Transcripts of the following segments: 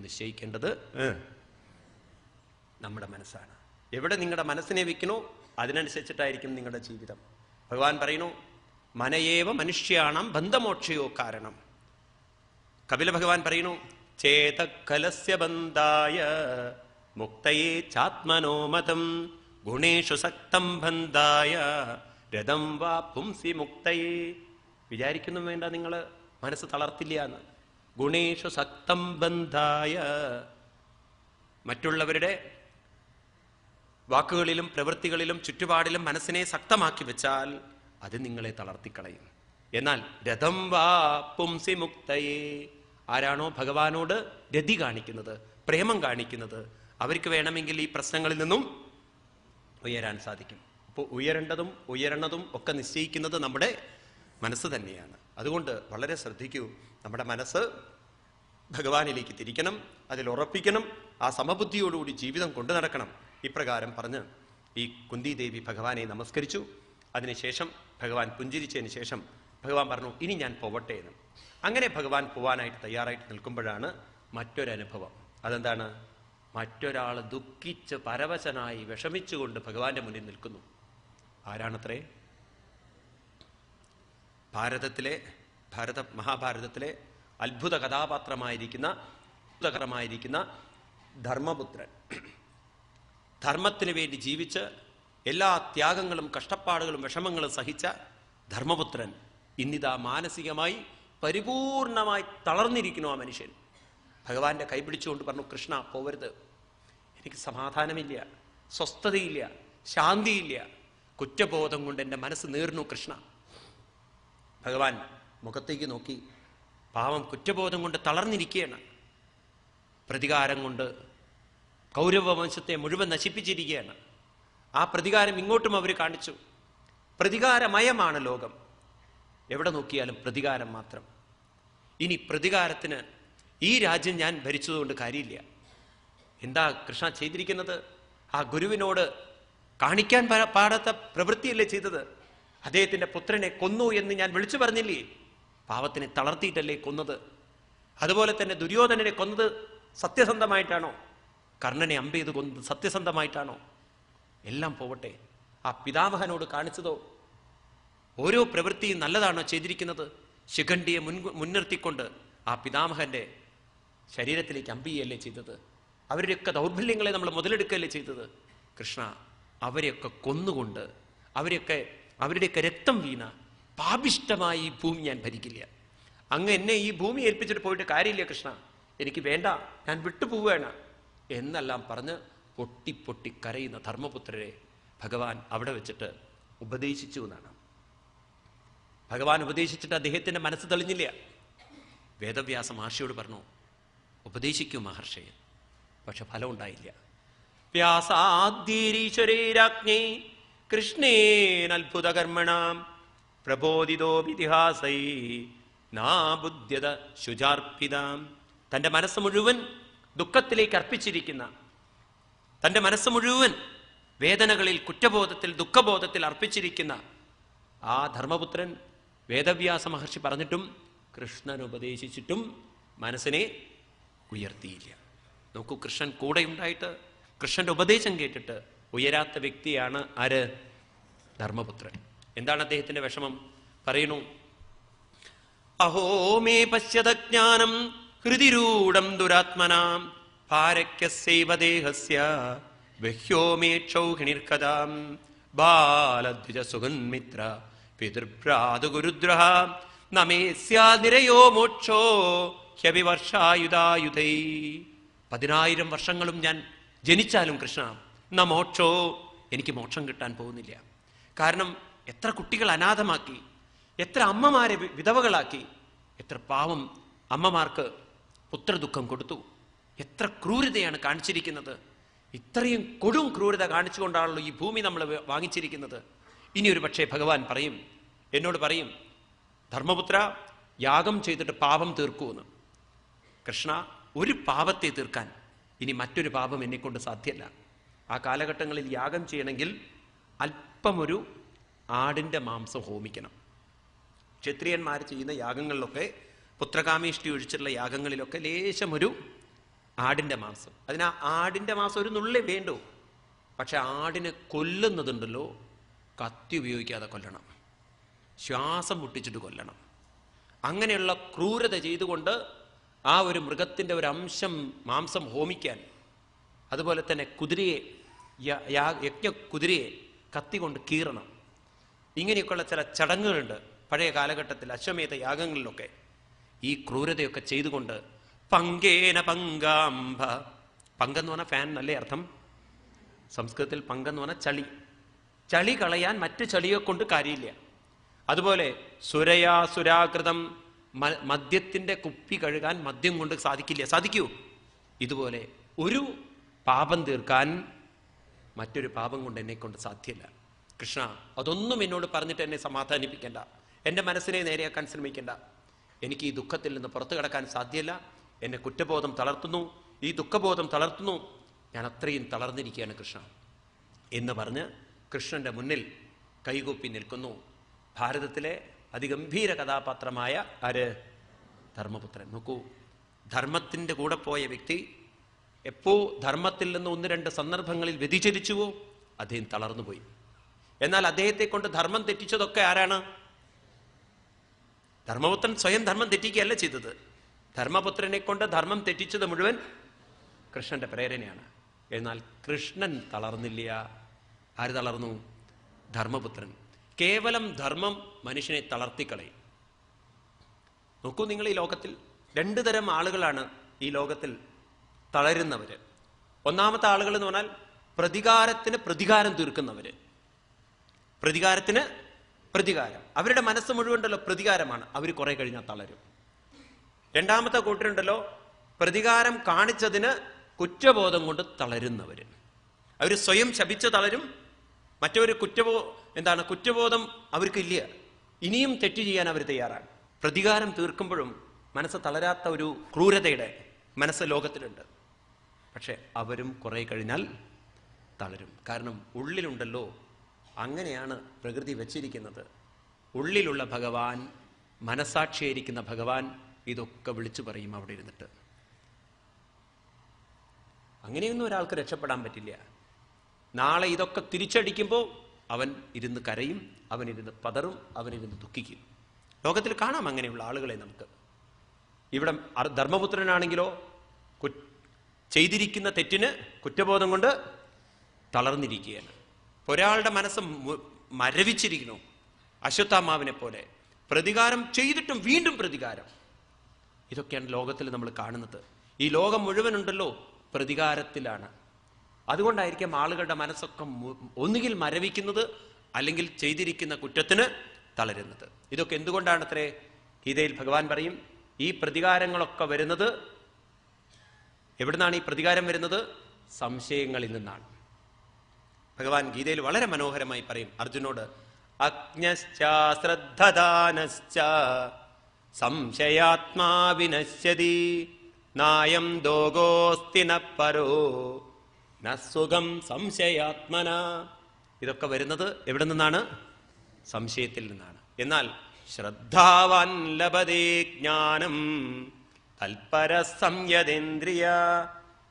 നിശ്ചയിക്കേണ്ടത് നമ്മുടെ മനസ്സാണ്. എവിടെ നിങ്ങളുടെ മനസ്സിനെ വെക്കണോ അതിനനുസരിച്ചിട്ടായിരിക്കും നിങ്ങളുടെ ജീവിതം. ഭഗവാൻ പറയുന്നു, മനയേവ മനുഷ്യാണം ബന്ധമോക്ഷയോ കാരണം. കപില ഭഗവാൻ പറയുന്നു, ചേതകലസ്യ ബന്ധായ മുക്തയേ ചാത്മനോമതം ഗുണേഷു സക്തം ബന്ധായ രഥം വാ പുംസി മുക്തയേ. വിചാരിക്കുന്നു വേണ്ട, നിങ്ങൾ മനസ്സ് തളർത്തില്ല എന്ന്. ഗുണേഷു സക്തം ബന്ധായ, മറ്റുള്ളവരുടെ വാക്കുകളിലും പ്രവൃത്തികളിലും ചുറ്റുപാടിലും മനസ്സിനെ ശക്തമാക്കി വെച്ചാൽ അത് നിങ്ങളെ തളർത്തിക്കളയും. എന്നാൽ രഥം വാ പുംസി മുക്തയേ, ആരാണോ ഭഗവാനോട് രതി കാണിക്കുന്നത്, പ്രേമം കാണിക്കുന്നത്, അവർക്ക് വേണമെങ്കിൽ ഈ പ്രശ്നങ്ങളിൽ നിന്നും ഉയരാൻ സാധിക്കും. അപ്പോൾ ഉയരണതും ഒക്കെ നിശ്ചയിക്കുന്നത് നമ്മുടെ മനസ്സ് തന്നെയാണ്. അതുകൊണ്ട് വളരെ ശ്രദ്ധിക്കൂ, നമ്മുടെ മനസ്സ് ഭഗവാനിലേക്ക് തിരിക്കണം, അതിൽ ഉറപ്പിക്കണം, ആ സമബുദ്ധിയോടുകൂടി ജീവിതം കൊണ്ടു നടക്കണം. ഇപ്രകാരം പറഞ്ഞ് ഈ കുന്തിദേവി ഭഗവാനെ നമസ്കരിച്ചു. അതിനുശേഷം ഭഗവാൻ പുഞ്ചിരിച്ചതിന് ശേഷം ഭഗവാൻ പറഞ്ഞു, ഇനി ഞാൻ പോവട്ടെ എന്ന്. അങ്ങനെ ഭഗവാൻ പോവാനായിട്ട് തയ്യാറായിട്ട് നിൽക്കുമ്പോഴാണ് മറ്റൊരനുഭവം. അതെന്താണ്? മറ്റൊരാൾ ദുഃഖിച്ച് പരവശനായി വിഷമിച്ചുകൊണ്ട് ഭഗവാന്റെ മുന്നിൽ നിൽക്കുന്നു. ആരാണത്രേ? മഹാഭാരതത്തിലെ അത്ഭുത കഥാപാത്രമായിരിക്കുന്ന ധർമ്മപുത്രൻ. ധർമ്മത്തിന് വേണ്ടി ജീവിച്ച് എല്ലാ ത്യാഗങ്ങളും കഷ്ടപ്പാടുകളും വിഷമങ്ങളും സഹിച്ച ധർമ്മപുത്രൻ ഇന്നിതാ മാനസികമായി പരിപൂർണമായി തളർന്നിരിക്കുന്നു ആ മനുഷ്യൻ. ഭഗവാന്റെ കൈ പിടിച്ചുകൊണ്ട് പറഞ്ഞു, കൃഷ്ണ പോവരുത്, എനിക്ക് സമാധാനമില്ല, സ്വസ്ഥതയില്ല, ശാന്തിയില്ല, കുറ്റബോധം കൊണ്ട് എൻ്റെ മനസ്സ് നീർന്നു കൃഷ്ണ. ഭഗവാൻ മുഖത്തേക്ക് നോക്കി, പാവം കുറ്റബോധം കൊണ്ട് തളർന്നിരിക്കുകയാണ്. പ്രതികാരം കൊണ്ട് കൗരവവംശത്തെ മുഴുവൻ നശിപ്പിച്ചിരിക്കുകയാണ്. ആ പ്രതികാരം ഇങ്ങോട്ടും അവർ കാണിച്ചു. പ്രതികാരമയമാണ് ലോകം. എവിടെ നോക്കിയാലും പ്രതികാരം മാത്രം. ഇനി പ്രതികാരത്തിന് ഈ രാജ്യം ഞാൻ ഭരിച്ചതുകൊണ്ട് കാര്യമില്ല. എന്താ കൃഷ്ണ ചെയ്തിരിക്കുന്നത്? ആ ഗുരുവിനോട് കാണിക്കാൻ പാടാത്ത പ്രവൃത്തിയല്ലേ ചെയ്തത്? അദ്ദേഹത്തിന്റെ പുത്രനെ കൊന്നു എന്ന് ഞാൻ വിളിച്ചു പറഞ്ഞില്ലേ? പാവത്തിനെ തളർത്തിയിട്ടല്ലേ കൊന്നത്? അതുപോലെ തന്നെ ദുര്യോധനനെ കൊന്നത് സത്യസന്ധമായിട്ടാണോ? കർണനെ അമ്പെയ്ത് കൊന്നത് സത്യസന്ധമായിട്ടാണോ? എല്ലാം പോവട്ടെ, ആ പിതാമഹനോട് കാണിച്ചതോ? ഓരോ പ്രവൃത്തിയും നല്ലതാണോ ചെയ്തിരിക്കുന്നത്? ശിഖണ്ഡിയെ മുൻനിർത്തിക്കൊണ്ട് ആ പിതാമഹന്റെ ശരീരത്തിലേക്ക് അമ്പിയല്ലേ ചെയ്തത്? അവരുടെയൊക്കെ ദൗർബല്യങ്ങളെ നമ്മൾ മുതലെടുക്കുകയല്ലേ ചെയ്തത്? കൃഷ്ണ, അവരെയൊക്കെ കൊന്നുകൊണ്ട് അവരുടെയൊക്കെ രക്തം വീണ പാപിഷ്ടമായി ഈ ഭൂമി ഞാൻ ഭരിക്കില്ല. അങ്ങ് എന്നെ ഈ ഭൂമി ഏൽപ്പിച്ചിട്ട് പോയിട്ട് കാര്യമില്ല കൃഷ്ണ, എനിക്ക് വേണ്ട, ഞാൻ വിട്ടുപോവുകയാണ് എന്നെല്ലാം പറഞ്ഞ് പൊട്ടി പൊട്ടി കരയുന്ന ധർമ്മപുത്രരെ ഭഗവാൻ അവിടെ വെച്ചിട്ട് ഉപദേശിച്ചു എന്നാണ്. ഭഗവാൻ ഉപദേശിച്ചിട്ട് അദ്ദേഹത്തിന്റെ മനസ്സ് തെളിഞ്ഞില്ല. വേദവ്യാസ മഹർഷിയോട് പറഞ്ഞു, ഉപദേശിക്കൂ മഹർഷിയെ. പക്ഷെ ഫലം ഉണ്ടായില്ല. വ്യാസാദ്യീരീശ്വരേരാജ്ഞേ കൃഷ്ണേനത്ഭുതകർമ്മണാം പ്രബോധിതോ ഇതിഹാസൈ നാബുദ്ധ്യത ശുചാർപ്പിതാം. തൻ്റെ മനസ്സ് മുഴുവൻ ദുഃഖത്തിലേക്ക് അർപ്പിച്ചിരിക്കുന്ന, തൻ്റെ മനസ്സ് മുഴുവൻ വേദനകളിൽ, കുറ്റബോധത്തിൽ, ദുഃഖബോധത്തിൽ അർപ്പിച്ചിരിക്കുന്ന ആ ധർമ്മപുത്രൻ വേദവ്യാസ മഹർഷി പറഞ്ഞിട്ടും കൃഷ്ണൻ ഉപദേശിച്ചിട്ടും മനസ്സിനെ ഉയർത്തിയില്ല. നോക്കൂ, കൃഷ്ണൻ കൂടെ ഉണ്ടായിട്ട് കൃഷ്ണന്റെ ഉപദേശം കേട്ടിട്ട് ഉയരാത്ത വ്യക്തിയാണ് ആര്? ധർമ്മപുത്രൻ. എന്താണ് അദ്ദേഹത്തിന്റെ വിഷമം? പറയുന്നു, അഹോ മേ പശ്യത ജ്ഞാനം ഹൃതിരൂഢം ദുരാത്മനാം ഭാരക്യസ്യൈവ ദേഹസ്യ ബഹ്യോ മേ ക്ഷൗഹിണിർകഥാം ബാലദ്വിജ സുഗന്മിത്ര പിതൃഭ്രാതു ഗുരുദ്രഹ നമേ സ്യാനിരയോ മോക്ഷോ ഹ്യവിവർഷായുധായുധൈ. 10,000 വർഷങ്ങളും ഞാൻ ജനിച്ചാലും കൃഷ്ണ ന മോക്ഷോ, എനിക്ക് മോക്ഷം കിട്ടാൻ പോകുന്നില്ല. കാരണം എത്ര കുട്ടികൾ അനാഥമാക്കി, എത്ര അമ്മമാരെ വിധവകളാക്കി, എത്ര പാവം അമ്മമാർക്ക് പുത്രദുഃഖം കൊടുത്തു, എത്ര ക്രൂരതയാണ് കാണിച്ചിരിക്കുന്നത്. ഇത്രയും കൊടും ക്രൂരത കാണിച്ചുകൊണ്ടാണല്ലോ ഈ ഭൂമി നമ്മൾ വാങ്ങിച്ചിരിക്കുന്നത്. ഇനി ഒരു പക്ഷേ ഭഗവാൻ പറയും, എന്നോട് പറയും, ധർമ്മപുത്ര യാഗം ചെയ്തിട്ട് പാപം തീർക്കൂന്ന്. കൃഷ്ണ, ഒരു പാപത്തെ തീർക്കാൻ ഇനി മറ്റൊരു പാപം എന്നെക്കൊണ്ട് സാധ്യമല്ല. ആ കാലഘട്ടങ്ങളിൽ യാഗം ചെയ്യണമെങ്കിൽ അല്പമൊരു ആടിൻ്റെ മാംസം ഹോമിക്കണം. ക്ഷത്രിയന്മാർ ചെയ്യുന്ന യാഗങ്ങളിലൊക്കെ, പുത്രകാമേഷ്ടി ഒഴിച്ചിട്ടുള്ള യാഗങ്ങളിലൊക്കെ ലേശമൊരു ആടിൻ്റെ മാംസം. അതിന് ആടിൻ്റെ മാംസം ഒരു നുള്ളേ വേണ്ടൂ. പക്ഷെ ആടിനെ കൊല്ലുന്നതുണ്ടല്ലോ, കത്തി ഉപയോഗിക്കാതെ കൊല്ലണം, ശ്വാസം മുട്ടിച്ചിട്ട് കൊല്ലണം. അങ്ങനെയുള്ള ക്രൂരത ചെയ്തുകൊണ്ട് ആ ഒരു മൃഗത്തിൻ്റെ ഒരു അംശം മാംസം ഹോമിക്കാൻ, അതുപോലെ തന്നെ കുതിരയെ, കുതിരയെ കത്തി കൊണ്ട് കീറണം. ഇങ്ങനെയൊക്കെയുള്ള ചില ചടങ്ങുകളുണ്ട് പഴയ കാലഘട്ടത്തിൽ, അശ്വമേധ യാഗങ്ങളിലൊക്കെ. ഈ ക്രൂരതയൊക്കെ ചെയ്തുകൊണ്ട് പങ്കേന പങ്കാംബ, പങ്കെന്ന് പറഞ്ഞാൽ ഫാൻ എന്നല്ലേ അർത്ഥം. സംസ്കൃതത്തിൽ പങ്കെന്ന് പറഞ്ഞാൽ ചളി. ചളി കളയാൻ മറ്റു ചളിയെ കൊണ്ട് കാര്യമില്ല. അതുപോലെ സുരാകൃതം, മദ്യത്തിന്റെ കുപ്പി കഴുകാൻ മദ്യം കൊണ്ട് സാധിക്കില്ല. സാധിക്കൂ? ഇതുപോലെ ഒരു പാപം തീർക്കാൻ മറ്റൊരു പാപം കൊണ്ട് എന്നെ കൊണ്ട് സാധ്യമല്ല. കൃഷ്ണ, അതൊന്നും എന്നോട് പറഞ്ഞിട്ട് എന്നെ സമാധാനിപ്പിക്കേണ്ട, എൻ്റെ മനസ്സിനെ നേരെയാക്കാൻ ശ്രമിക്കേണ്ട. എനിക്ക് ഈ ദുഃഖത്തിൽ നിന്ന് പുറത്തു കടക്കാൻ സാധ്യമല്ല. എന്നെ കുറ്റബോധം തളർത്തുന്നു, ഈ ദുഃഖബോധം തളർത്തുന്നു. ഞാൻ അത്രയും തളർന്നിരിക്കുകയാണ് കൃഷ്ണ എന്ന് പറഞ്ഞ് കൃഷ്ണന്റെ മുന്നിൽ കൈകൂപ്പി നിൽക്കുന്നു ഭാരതത്തിലെ അതിഗംഭീര കഥാപാത്രമായ ആര്? ധർമ്മപുത്രൻ. നോക്കൂ, ധർമ്മത്തിൻ്റെ കൂടെ പോയ വ്യക്തി എപ്പോ ധർമ്മത്തിൽ നിന്ന് ഒന്ന് രണ്ട് സന്ദർഭങ്ങളിൽ വ്യതിചലിച്ചുവോ അദ്ദേഹം തളർന്നുപോയി. എന്നാൽ അദ്ദേഹത്തെ കൊണ്ട് ധർമ്മം തെറ്റിച്ചതൊക്കെ ആരാണ്? ധർമ്മപുത്രൻ സ്വയം ധർമ്മം തെറ്റിക്കുകയല്ല ചെയ്തത്. ധർമ്മപുത്രനെ കൊണ്ട് ധർമ്മം തെറ്റിച്ചത് മുഴുവൻ കൃഷ്ണന്റെ പ്രേരണയാണ്. എന്നാൽ കൃഷ്ണൻ തളർന്നില്ല. ആര് തളർന്നു? ധർമ്മപുത്രൻ. കേവലം ധർമ്മം മനുഷ്യനെ തളർത്തിക്കളയും. നോക്കൂ, നിങ്ങൾ ഈ ലോകത്തിൽ രണ്ടു തരം ആളുകളാണ് ഈ ലോകത്തിൽ തളരുന്നവര്. ഒന്നാമത്തെ ആളുകൾ എന്ന് പറഞ്ഞാൽ പ്രതികാരത്തിന് പ്രതികാരം തീർക്കുന്നവര്. പ്രതികാരത്തിന് പ്രതികാരം, അവരുടെ മനസ്സ് മുഴുവനുണ്ടല്ലോ പ്രതികാരമാണ്. അവർ കുറെ കഴിഞ്ഞാൽ തളരും. രണ്ടാമത്തെ കൂട്ടരുണ്ടല്ലോ പ്രതികാരം കാണിച്ചതിന് കുറ്റബോധം കൊണ്ട് തളരുന്നവര്. അവർ സ്വയം ശപിച്ച് തളരും. മറ്റൊരു കുറ്റബോധം അവർക്കില്ല. ഇനിയും തെറ്റ് ചെയ്യാൻ അവർ തയ്യാറാണ്. പ്രതികാരം തീർക്കുമ്പോഴും മനസ്സ് തളരാത്ത ഒരു ക്രൂരതയുടെ മനസ്സ് ലോകത്തിലുണ്ട്. പക്ഷെ അവരും കുറെ കഴിഞ്ഞാൽ തളരും. കാരണം ഉള്ളിലുണ്ടല്ലോ, അങ്ങനെയാണ് പ്രകൃതി വച്ചിരിക്കുന്നത്. ഉള്ളിലുള്ള ഭഗവാൻ, മനസാക്ഷിയായിരിക്കുന്ന ഭഗവാൻ ഇതൊക്കെ വിളിച്ചു പറയും അവിടെ ഇരുന്നിട്ട്. അങ്ങനെയൊന്നും ഒരാൾക്ക് രക്ഷപ്പെടാൻ പറ്റില്ല. നാളെ ഇതൊക്കെ തിരിച്ചടിക്കുമ്പോൾ അവൻ ഇരുന്ന് കരയും, അവനിരുന്ന് പതറും, അവനിരുന്ന് ദുഃഖിക്കും. ലോകത്തിൽ കാണാം അങ്ങനെയുള്ള ആളുകളെ നമുക്ക്. ഇവിടെ ധർമ്മപുത്രനാണെങ്കിലോ ചെയ്തിരിക്കുന്ന തെറ്റിന് കുറ്റബോധം കൊണ്ട് തളർന്നിരിക്കുകയാണ്. ഒരാളുടെ മനസ്സ് മരവിച്ചിരിക്കുന്നു, അശ്വത്ഥാമാവിനെ പോലെ. പ്രതികാരം ചെയ്തിട്ടും വീണ്ടും പ്രതികാരം. ഇതൊക്കെയാണ് ലോകത്തിൽ നമ്മൾ കാണുന്നത്. ഈ ലോകം മുഴുവനുണ്ടല്ലോ പ്രതികാരത്തിലാണ്. അതുകൊണ്ടായിരിക്കും ആളുകളുടെ മനസ്സൊക്കെ ഒന്നുകിൽ മരവിക്കുന്നത്, അല്ലെങ്കിൽ ചെയ്തിരിക്കുന്ന കുറ്റത്തിന് തളരുന്നത്. ഇതൊക്കെ എന്തുകൊണ്ടാണത്രേ? ഗീതയിൽ ഭഗവാൻ പറയും, ഈ പ്രതികാരങ്ങളൊക്കെ വരുന്നത് എവിടുന്നാണ്? ഈ പ്രതികാരം വരുന്നത് സംശയങ്ങളിൽ നിന്നാണ്. ഭഗവാൻ ഗീതയിൽ വളരെ മനോഹരമായി പറയും അർജുനോട്, അജ്ഞശ്ച ശ്രദ്ധദാനശ്ച സംശയാത്മാ വിനശ്യതി നായം ദോഗോസ്തി ന പരോ ന സുഖം സംശയാത്മന. ഇതൊക്കെ വരുന്നത് എവിടെ നിന്നാണ്? സംശയത്തിൽ നിന്നാണ്. എന്നാൽ ശ്രദ്ധാവാൻ ലഭതേ ജ്ഞാനം തൽപര സംയതേന്ദ്രിയ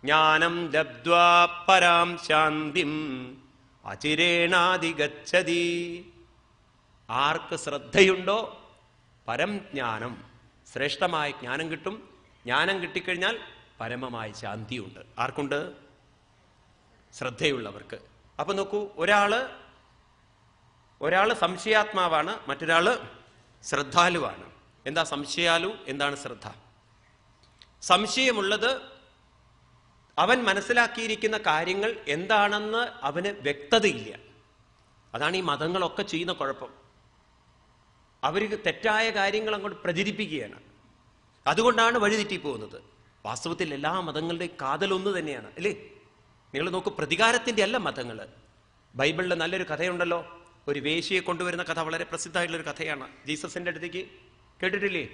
ജ്ഞാനം ലബ്ധ്വാ പരാം ശാന്തിം അചിരേണാധിഗച്ഛതി. ആർക്ക് ശ്രദ്ധയുണ്ടോ പരം ജ്ഞാനം, ശ്രേഷ്ഠമായ ജ്ഞാനം കിട്ടും. ജ്ഞാനം കിട്ടിക്കഴിഞ്ഞാൽ പരമമായ ശാന്തിയുണ്ട്. ആർക്കുണ്ട്? ശ്രദ്ധയുള്ളവർക്ക്. അപ്പൊ നോക്കൂ, ഒരാള് സംശയാത്മാവാണ്, മറ്റൊരാള് ശ്രദ്ധാലുവാണ്. എന്താ സംശയാലു, എന്താണ് ശ്രദ്ധ? സംശയമുള്ളത് അവൻ മനസ്സിലാക്കിയിരിക്കുന്ന കാര്യങ്ങൾ എന്താണെന്ന് അവന് വ്യക്തതയില്ല. അതാണ് ഈ മതങ്ങളൊക്കെ ചെയ്യുന്ന കുഴപ്പം. അവർക്ക് തെറ്റായ കാര്യങ്ങൾ അങ്ങോട്ട് പ്രചരിപ്പിക്കുകയാണ്. അതുകൊണ്ടാണ് വഴിതെറ്റിപ്പോകുന്നത്. വാസ്തവത്തിൽ എല്ലാ മതങ്ങളുടെയും കാതലൊന്നു തന്നെയാണ്, അല്ലേ? നിങ്ങൾ നോക്കൂ, പ്രതികാരത്തിന്റെ അല്ല മതങ്ങൾ. ബൈബിളിൽ നല്ലൊരു കഥയുണ്ടല്ലോ, ഒരു വേശ്യയെ കൊണ്ടുവരുന്ന കഥ. വളരെ പ്രസിദ്ധമായിട്ടുള്ളൊരു കഥയാണ്. ജീസസിന്റെ അടുത്തേക്ക് കേട്ടിട്ടില്ലേ?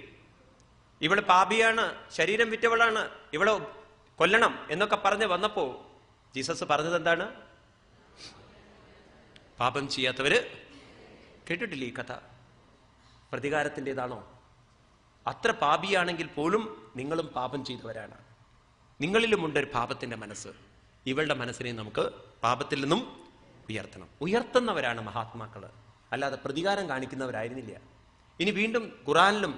ഇവള് പാപിയാണ്, ശരീരം വിറ്റവളാണ്, ഇവളെ കൊല്ലണം എന്നൊക്കെ പറഞ്ഞ് വന്നപ്പോ ജീസസ് പറഞ്ഞത് എന്താണ്? പാപം ചെയ്യാത്തവര്. കേട്ടിട്ടില്ലേ ഈ കഥ? പ്രതികാരത്തിൻ്റെതാണോ? അത്ര പാപിയാണെങ്കിൽ പോലും നിങ്ങളും പാപം ചെയ്തവരാണ്. നിങ്ങളിലുമുണ്ട് ഒരു പാപത്തിന്റെ മനസ്സ്. ഇവളുടെ മനസ്സിനെ നമുക്ക് പാപത്തിൽ നിന്നും ഉയർത്തണം. ഉയർത്തുന്നവരാണ് മഹാത്മാക്കള്, അല്ലാതെ പ്രതികാരം കാണിക്കുന്നവരായിരുന്നില്ല. ഇനി വീണ്ടും ഖുറാനിലും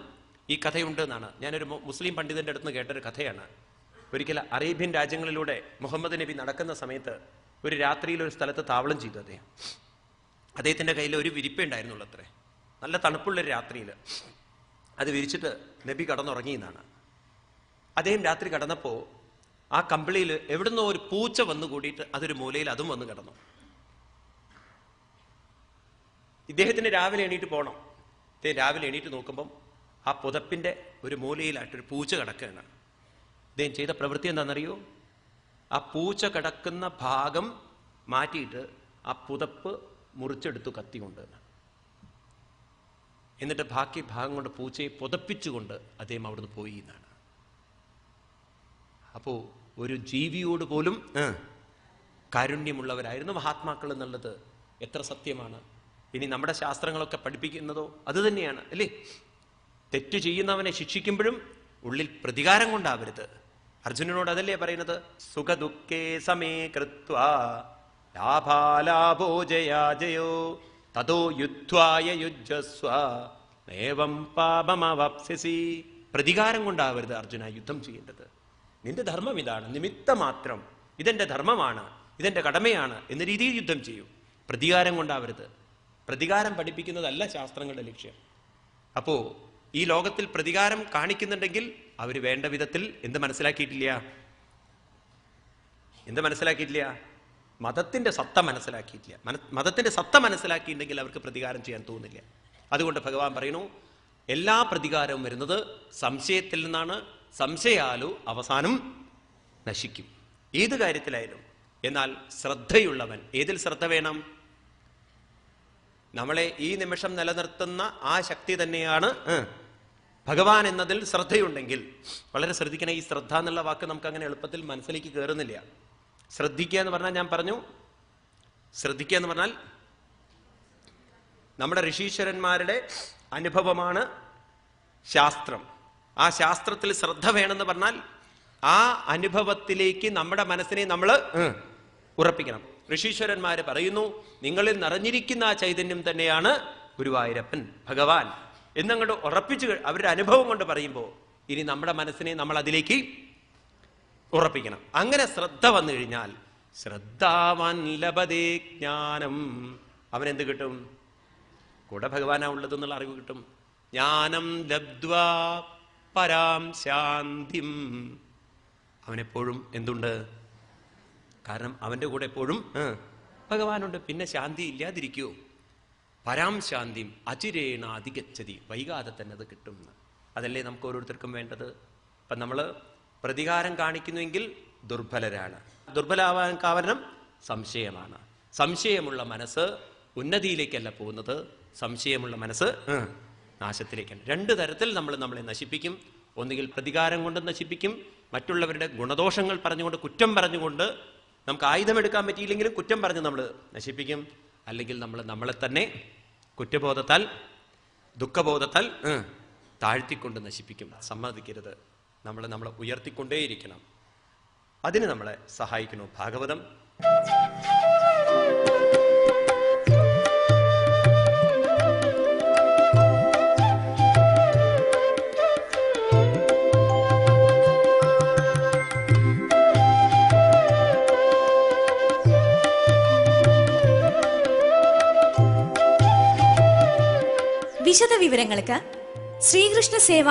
ഈ കഥയുണ്ട് എന്നാണ്. ഞാനൊരു മുസ്ലിം പണ്ഡിതന്റെ അടുത്ത് നിന്ന് കേട്ടൊരു കഥയാണ്. ഒരിക്കൽ അറേബ്യൻ രാജ്യങ്ങളിലൂടെ മുഹമ്മദ് നബി നടക്കുന്ന സമയത്ത് ഒരു രാത്രിയിൽ ഒരു സ്ഥലത്ത് താവളം ചെയ്തു അദ്ദേഹം. അദ്ദേഹത്തിന്റെ കയ്യിൽ ഒരു വിരിപ്പേ ഉണ്ടായിരുന്നുള്ളൂ അത്രേ. നല്ല തണുപ്പുള്ളൊരു രാത്രിയിൽ അത് വിരിച്ചിട്ട് നബി കടന്നുറങ്ങി എന്നാണ്. അദ്ദേഹം രാത്രി കടന്നപ്പോൾ ആ കമ്പിളിയിൽ എവിടുന്നോ ഒരു പൂച്ച വന്നു കൂടിയിട്ട് അതൊരു മൂലയിൽ അതും വന്ന് കിടന്നു. ഇദ്ദേഹത്തിന് രാവിലെ എണീറ്റ് പോകണം. ഇദ്ദേഹം രാവിലെ എണീറ്റ് നോക്കുമ്പം ആ പുതപ്പിന്റെ ഒരു മൂലയിലായിട്ടൊരു പൂച്ച കിടക്കുകയാണ്. ഇദ്ദേഹം ചെയ്ത പ്രവൃത്തി എന്താണെന്നറിയോ? ആ പൂച്ച കിടക്കുന്ന ഭാഗം മാറ്റിയിട്ട് ആ പുതപ്പ് മുറിച്ചെടുത്തു കത്തി കൊണ്ട്. എന്നിട്ട് ബാക്കി ഭാഗം കൊണ്ട് പൂച്ചയെ പുതപ്പിച്ചുകൊണ്ട് അദ്ദേഹം അവിടുന്ന് പോയി എന്നാണ്. അപ്പോ ഒരു ജീവിയോട് പോലും കാരുണ്യമുള്ളവരായിരുന്നു മഹാത്മാക്കൾ എന്നുള്ളത് എത്ര സത്യമാണ്. ഇനി നമ്മുടെ ശാസ്ത്രങ്ങളൊക്കെ പഠിപ്പിക്കുന്നതോ അത് തന്നെയാണ് അല്ലേ? തെറ്റു ചെയ്യുന്നവനെ ശിക്ഷിക്കുമ്പോഴും ഉള്ളിൽ പ്രതികാരം കൊണ്ടാവരുത്. അർജുനനോട് അതല്ലേ പറയുന്നത്? സുഖദുഃഖേ സമേ കൃത്വാ ലാഭാലാഭോ ജയാജയോ തതോ യുദ്ധ്വായ യുജ്ജസ്വ ഏവം പാപമവാപ്സ്യസി. പ്രതികാരം കൊണ്ടാവരുത് അർജുന യുദ്ധം ചെയ്യേണ്ടത്. നിന്റെ ധർമ്മം ഇതാണ്, നിമിത്തം മാത്രം, ഇതെന്റെ ധർമ്മമാണ്, ഇതെന്റെ കടമയാണ് എന്ന രീതിയിൽ യുദ്ധം ചെയ്യൂ. പ്രതികാരം കൊണ്ടാവരുത്. പ്രതികാരം പഠിപ്പിക്കുന്നതല്ല ശാസ്ത്രങ്ങളുടെ ലക്ഷ്യം. അപ്പോ ഈ ലോകത്തിൽ പ്രതികാരം കാണിക്കുന്നുണ്ടെങ്കിൽ അവർ വേണ്ട വിധത്തിൽ എന്ത് മനസ്സിലാക്കിയിട്ടില്ല? മതത്തിന്റെ സത്ത മനസ്സിലാക്കിയിട്ടില്ല. മതത്തിന്റെ സത്ത മനസ്സിലാക്കിയിട്ടുണ്ടെങ്കിൽ അവർക്ക് പ്രതികാരം ചെയ്യാൻ തോന്നില്ല. അതുകൊണ്ട് ഭഗവാൻ പറയുന്നു, എല്ലാ പ്രതികാരവും വരുന്നത് സംശയത്തിൽ നിന്നാണ്. സംശയാലു അവസാനം നശിക്കും, ഏത് കാര്യത്തിലായാലും. എന്നാൽ ശ്രദ്ധയുള്ളവൻ, ഏതിൽ ശ്രദ്ധ വേണം? നമ്മളെ ഈ നിമിഷം നിലനിർത്തുന്ന ആ ശക്തി തന്നെയാണ് ഭഗവാൻ എന്നതിൽ ശ്രദ്ധയുണ്ടെങ്കിൽ. വളരെ ശ്രദ്ധിക്കണം. ഈ ശ്രദ്ധ എന്നുള്ള വാക്ക് നമുക്ക് അങ്ങനെ എളുപ്പത്തിൽ മനസ്സിലേക്ക് കയറുന്നില്ല. ശ്രദ്ധിക്കുക എന്ന് പറഞ്ഞാൽ, ഞാൻ പറഞ്ഞു, ശ്രദ്ധിക്കുക എന്ന് പറഞ്ഞാൽ നമ്മുടെ ഋഷീശ്വരന്മാരുടെ അനുഭവമാണ് ശാസ്ത്രം. ആ ശാസ്ത്രത്തിൽ ശ്രദ്ധ വേണമെന്ന് പറഞ്ഞാൽ ആ അനുഭവത്തിലേക്ക് നമ്മുടെ മനസ്സിനെ നമ്മൾ ഉറപ്പിക്കണം. ഋഷീശ്വരന്മാര് പറയുന്നു, നിങ്ങളിൽ നിറഞ്ഞിരിക്കുന്ന ആ ചൈതന്യം തന്നെയാണ് ഗുരുവായൂരപ്പൻ, ഭഗവാൻ എന്നങ്ങോട്ട് ഉറപ്പിച്ച് അവരുടെ അനുഭവം കൊണ്ട് പറയുമ്പോൾ ഇനി നമ്മുടെ മനസ്സിനെ നമ്മൾ അതിലേക്ക് ഉറപ്പിക്കണം. അങ്ങനെ ശ്രദ്ധ വന്നു കഴിഞ്ഞാൽ ശ്രദ്ധാവാൻ ലഭതേ ജ്ഞാനം, അവനെന്ത് കിട്ടും? കൂടെ ഭഗവാനാ ഉള്ളത് എന്നുള്ള അറിവ് കിട്ടും. ജ്ഞാനം ലബ്ധ്വാ പരാം ശാന്തിം, അവനെപ്പോഴും എന്തുണ്ട്? കാരണം അവന്റെ കൂടെ എപ്പോഴും ഭഗവാനുണ്ട്. പിന്നെ ശാന്തി ഇല്ലാതിരിക്കുവോ? പരാം ശാന്തിം അചിരേണ അധിഗച്ഛതി, വൈകാതെ തന്നെ അത് കിട്ടും. അതല്ലേ നമുക്ക് ഓരോരുത്തർക്കും വേണ്ടത്. ഇപ്പം നമ്മൾ പ്രതികാരം കാണിക്കുന്നുവെങ്കിൽ ദുർബലരാണ്. ദുർബലാവാൻ കാരണം സംശയമാണ്. സംശയമുള്ള മനസ്സ് ഉന്നതിയിലേക്കല്ല പോകുന്നത്, സംശയമുള്ള മനസ്സ് നാശത്തിലേക്കാണ്. രണ്ടു തരത്തിൽ നമ്മളെ നശിപ്പിക്കും. ഒന്നുകിൽ പ്രതികാരം കൊണ്ട് നശിപ്പിക്കും, മറ്റുള്ളവരുടെ ഗുണദോഷങ്ങൾ പറഞ്ഞുകൊണ്ട്, കുറ്റം പറഞ്ഞുകൊണ്ട്, നമുക്ക് ആയുധമെടുക്കാൻ പറ്റിയില്ലെങ്കിലും കുറ്റം പറഞ്ഞ് നമ്മൾ നശിപ്പിക്കും. അല്ലെങ്കിൽ നമ്മളെ തന്നെ കുറ്റബോധത്താൽ, ദുഃഖബോധത്താൽ താഴ്ത്തിക്കൊണ്ട് നശിപ്പിക്കും. സമ്മതിക്കരുത്. നമ്മളെ ഉയർത്തിക്കൊണ്ടേയിരിക്കണം. അതിന് നമ്മളെ സഹായിക്കുന്നു ഭാഗവതം. വിശദ വിവരങ്ങൾക്ക് ശ്രീകൃഷ്ണ സേവ